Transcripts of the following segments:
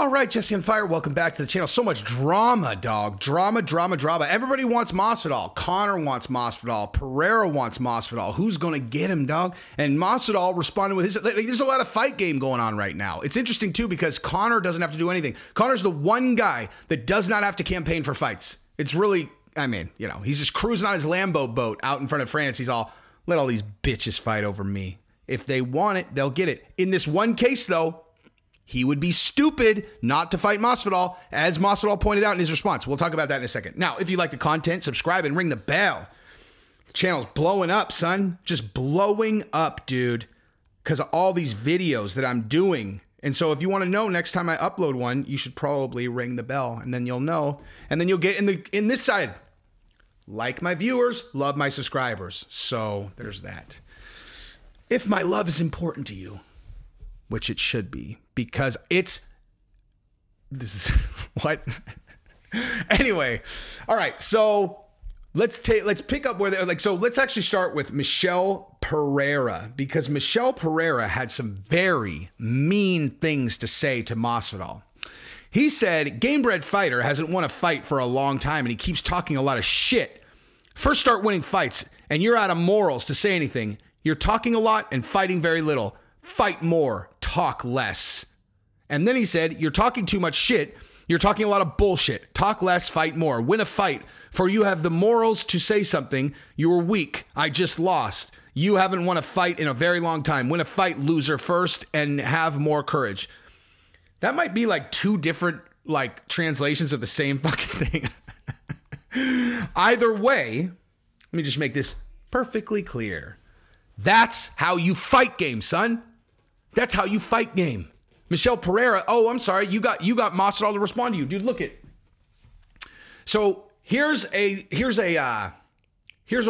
All right, Jesse on Fire, welcome back to the channel. So much drama, dog. Drama. Everybody wants Masvidal. Conor wants Masvidal. Pereira wants Masvidal. Who's going to get him, dog? And Masvidal responded with his... There's a lot of fight game going on right now. It's interesting, too, because Conor doesn't have to do anything. Conor's the one guy that does not have to campaign for fights. It's really... I mean, you know, he's just cruising on his Lambo boat out in front of France. He's all, let all these bitches fight over me. If they want it, they'll get it. In this one case, though... He would be stupid not to fight Masvidal, as Masvidal pointed out in his response. We'll talk about that in a second. Now, if you like the content, subscribe and ring the bell. The channel's blowing up, son. Just blowing up, dude, because of all these videos that I'm doing. And so if you want to know next time I upload one, you should probably ring the bell, and then you'll know. And then you'll get in this side. Like my viewers, love my subscribers. So there's that. If my love is important to you, which it should be, because this is what? Anyway, all right, so let's pick up where let's actually start with Michel Pereira, because Michel Pereira had some very mean things to say to Masvidal. He said, game-bred fighter hasn't won a fight for a long time, and he keeps talking a lot of shit. First start winning fights, and you're out of morals to say anything. You're talking a lot and fighting very little. Fight more, talk less. And then he said, you're talking too much shit. You're talking a lot of bullshit. Talk less, fight more. Win a fight, for you have the morals to say something. You were weak. I just lost. You haven't won a fight in a very long time. Win a fight, loser first, and have more courage. That might be like two different translations of the same fucking thing. Either way, let me just make this perfectly clear. That's how you fight game, son. That's how you fight game. Michel Pereira, oh, I'm sorry, you got Masvidal to respond to you. Dude, look it. So here's a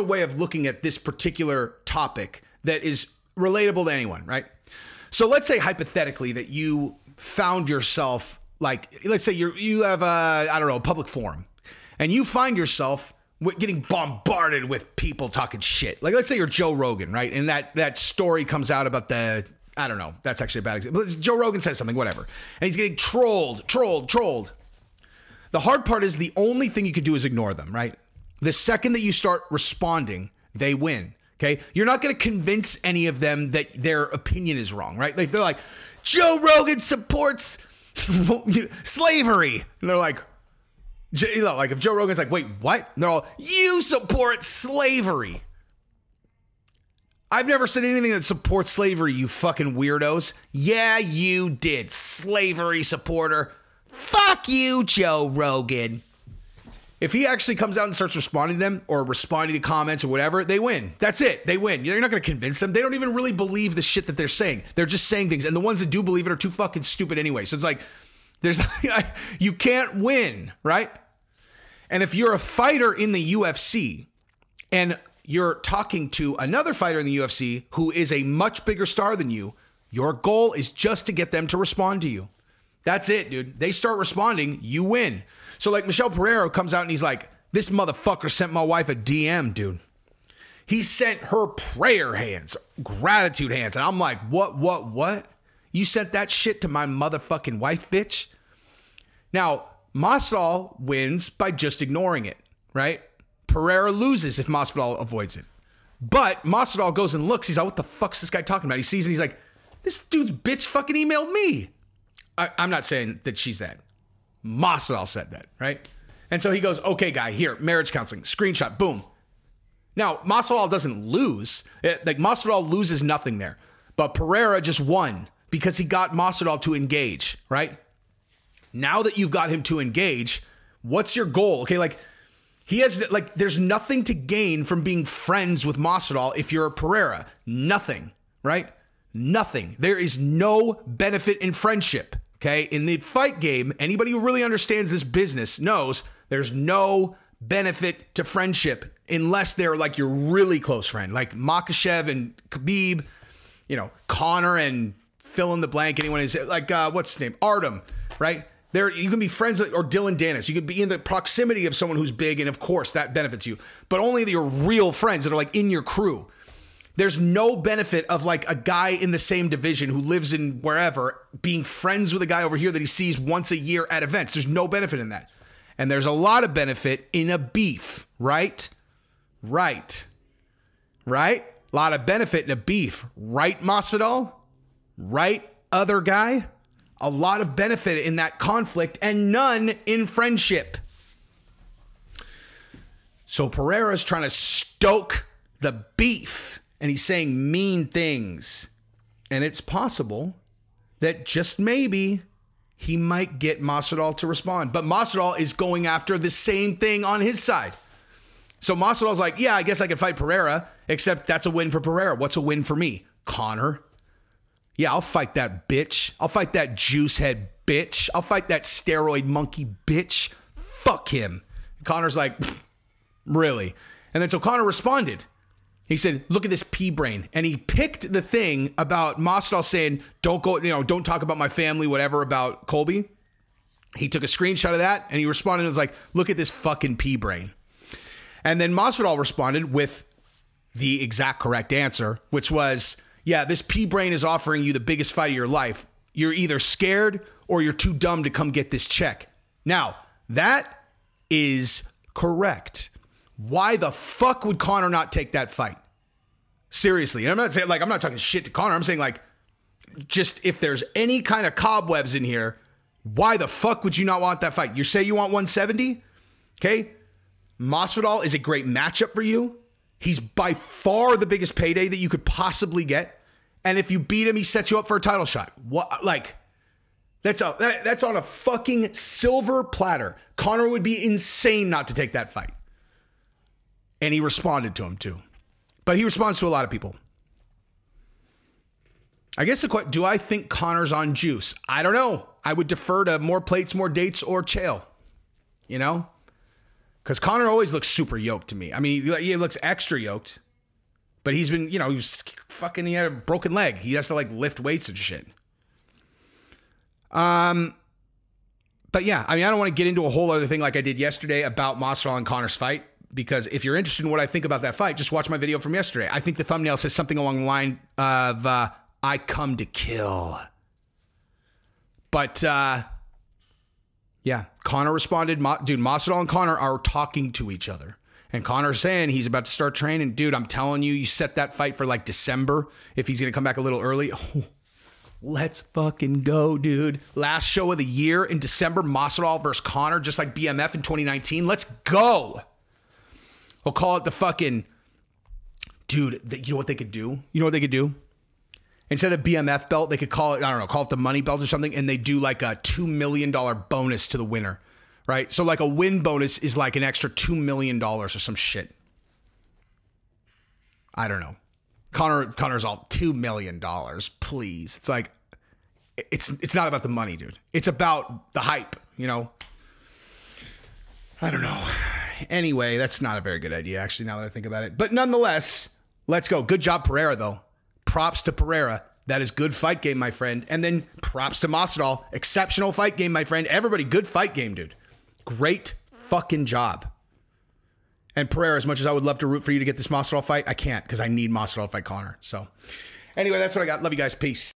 way of looking at this particular topic that is relatable to anyone, right? So let's say hypothetically that you found yourself, let's say you have a public forum, and you find yourself getting bombarded with people talking shit. Let's say you're Joe Rogan, right? And that story comes out about I don't know. That's actually a bad example. But Joe Rogan says something, whatever. And he's getting trolled. The hard part is the only thing you can do is ignore them, right? The second that you start responding, they win, okay? You're not going to convince any of them that their opinion is wrong, right? They're like, Joe Rogan supports slavery. And they're like, if Joe Rogan's like, wait, what? And they're all, you support slavery. I've never said anything that supports slavery, you fucking weirdos. Yeah, you did. Slavery supporter. Fuck you, Joe Rogan. If he actually comes out and starts responding to them or responding to comments or whatever, they win. That's it. They win. You're not going to convince them. They don't even really believe the shit that they're saying. They're just saying things. And the ones that do believe it are too fucking stupid anyway. So it's like, you can't win, right? And if you're a fighter in the UFC and you're talking to another fighter in the UFC who is a much bigger star than you, your goal is just to get them to respond to you. That's it, dude. They start responding, you win. So Michel Pereira comes out and he's like, this motherfucker sent my wife a DM, dude. He sent her prayer hands, gratitude hands. And I'm like, what? You sent that shit to my motherfucking wife, bitch? Now, Masvidal wins by just ignoring it, right? Pereira loses if Masvidal avoids it. But Masvidal goes and looks. He's like, what the fuck's this guy talking about? He sees and he's like, this dude's bitch fucking emailed me. I'm not saying that she's that. Masvidal said that, right? And so he goes, okay, guy, here, marriage counseling, screenshot, boom. Now, Masvidal doesn't lose. Masvidal loses nothing there. But Pereira just won because he got Masvidal to engage, right? Now that you've got him to engage, what's your goal? Okay, he has, there's nothing to gain from being friends with Masvidal if you're a Pereira. Nothing, right? Nothing. There is no benefit in friendship, okay? In the fight game, anybody who really understands this business knows there's no benefit to friendship unless they're your really close friend, like Makhachev and Khabib, Conor and fill in the blank. Anyone is what's his name? Artem, right? You can be friends with, or Dylan Dennis. You can be in the proximity of someone who's big, and of course that benefits you. But only your real friends that are in your crew. There's no benefit of like a guy in the same division who lives in wherever being friends with a guy over here that he sees once a year at events. There's no benefit in that. And there's a lot of benefit in a beef, right? Right? A lot of benefit in a beef, right, Masvidal? Right, other guy? A lot of benefit in that conflict and none in friendship. So Pereira's trying to stoke the beef and he's saying mean things. And it's possible that just maybe he might get Masvidal to respond. But Masvidal is going after the same thing on his side. So Masvidal's like, yeah, I guess I can fight Pereira, except that's a win for Pereira. What's a win for me? Conor. Yeah, I'll fight that bitch. I'll fight that juice head bitch. I'll fight that steroid monkey bitch. Fuck him. Conor's like, really? And then so Conor responded. He said, look at this pea brain. And he picked the thing about Masvidal saying, don't go, don't talk about my family, whatever, about Colby. He took a screenshot of that and he responded and was like, look at this fucking pea brain. And then Masvidal responded with the exact correct answer, which was, yeah, this pea brain is offering you the biggest fight of your life. You're either scared or you're too dumb to come get this check. Now, that is correct. Why the fuck would Conor not take that fight? Seriously. And I'm not saying, like, I'm not talking shit to Conor. I'm saying, like, just if there's any kind of cobwebs in here, why the fuck would you not want that fight? You say you want 170? Okay. Masvidal is a great matchup for you. He's by far the biggest payday that you could possibly get. And if you beat him, he sets you up for a title shot. What? Like, that's on a fucking silver platter. Conor would be insane not to take that fight. And he responded to him too. But he responds to a lot of people. I guess the question, do I think Conor's on juice? I don't know. I would defer to more plates, more dates, or Chael. You know? Because Conor always looks super yoked to me. I mean, he looks extra yoked. But he's been, he had a broken leg. He has to like lift weights and shit. But yeah, I mean, I don't want to get into a whole other thing like I did yesterday about Masvidal and Conor's fight. Because if you're interested in what I think about that fight, just watch my video from yesterday. I think the thumbnail says something along the line of, I come to kill. But, yeah, Conor responded. Dude, Masvidal and Conor are talking to each other. And Conor's saying he's about to start training. Dude, I'm telling you, you set that fight for like December. If he's going to come back a little early. Oh, let's fucking go, dude. Last show of the year in December, Masvidal versus Conor, just like BMF in 2019. Let's go. We'll call it the fucking, dude, you know what they could do? You know what they could do? Instead of BMF belt, they could call it, I don't know, call it the money belt or something, and they do like a $2 million bonus to the winner, right? So like a win bonus is like an extra $2 million or some shit. I don't know. Conor's all $2 million, please. It's like, it's not about the money, dude. It's about the hype, I don't know. Anyway, that's not a very good idea, actually, now that I think about it. But nonetheless, let's go. Good job, Pereira, though. Props to Pereira. That is good fight game, my friend. And then props to Masvidal. Exceptional fight game, my friend. Everybody, good fight game, dude. Great fucking job. And Pereira, as much as I would love to root for you to get this Masvidal fight, I can't because I need Masvidal to fight Conor. So anyway, that's what I got. Love you guys. Peace.